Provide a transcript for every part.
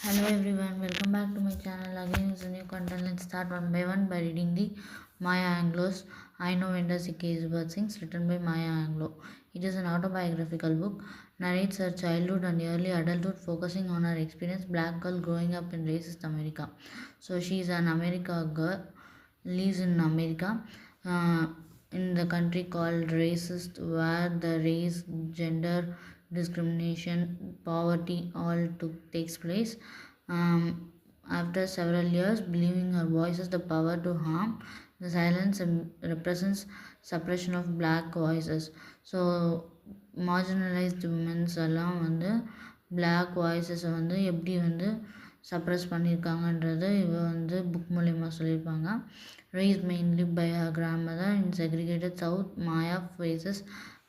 Hello everyone, welcome back to my channel. Again is a new content. Let's start one by one by reading the Maya Angelou's I Know When Does Case Bird Sings, written by Maya Angelou. It is an autobiographical book, narrates her childhood and early adulthood, focusing on her experience, black girl growing up in racist America. So she is an America girl, lives in America, uh, in the country called racist, where the race, gender discrimination, poverty all takes place. After several years, believing her voice has the power to harm, the silence represents suppression of black voices. So marginalized women's எல்லாம் வந்து black voices வந்து எப்படி வந்து suppress பண்ணியிருக்காங்கன்றது இவ வந்து book மூலிமா சொல்லியிருப்பாங்க. Raised mainly by her grandmother in segregated South, Maya faces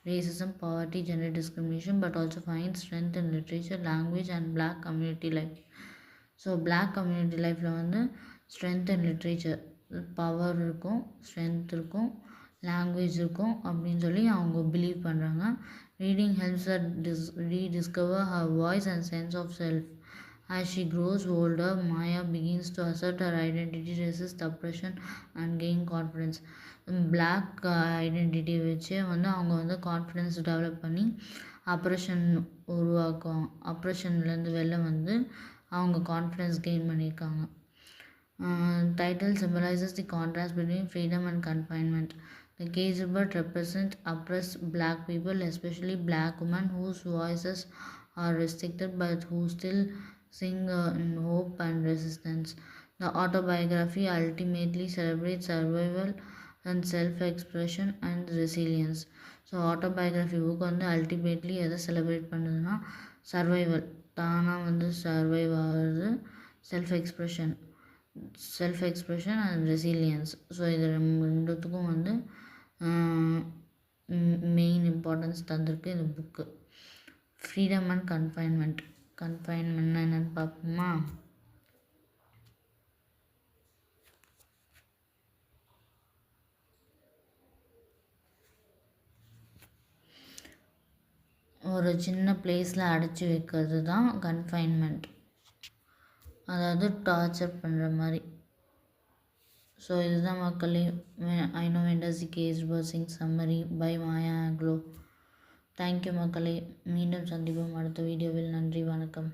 racism, poverty, gender discrimination, but also finds strength in literature, language and black community life. So black community லைஃப்பில் வந்து strength and literature, power இருக்கும், strength இருக்கும், language இருக்கும் அப்படின்னு சொல்லி அவங்க believe பண்ணுறாங்க. Reading helps her rediscover her voice and sense of self. As she grows older, Maya begins to assert her identity, resist oppression and gain confidence. Black identity வச்சே வந்து அவங்க வந்து கான்ஃபிடென்ஸ் டெவலப் பண்ணி அப்ரெஷன்லேருந்து வெளில வந்து அவங்க கான்ஃபிடென்ஸ் கெயின் பண்ணியிருக்காங்க. Title symbolizes the contrast between freedom and confinement. The caged bird represents oppressed black people, especially black women whose voices are restricted but who still sing in hope and resistance. The autobiography ultimately celebrates survival and self-expression and resilience. So autobiography book வந்து ultimately எதை celebrate பண்ணுதுன்னா survival, தானாக வந்து survive ஆகிறது, self expression and resilience. So இது ரெண்டுத்துக்கும் வந்து main importance தந்திருக்கு இந்த புக்கு. ஃப்ரீடம் அண்ட் கன்ஃபைன்மெண்ட்னா என்னென்னு பார்ப்போமா? ஒரு சின்ன பிளேஸில் அடைச்சி வைக்கிறது தான் கன்ஃபைன்மெண்ட், அதாவது டார்ச்சர் பண்ணுற மாதிரி. ஸோ இதுதான் மக்களே I know when does the caged bird sings summary by Maya Angelou. Thank you மக்களே, மீண்டும் சந்திப்போம் அடுத்த வீடியோவில். நன்றி, வணக்கம்.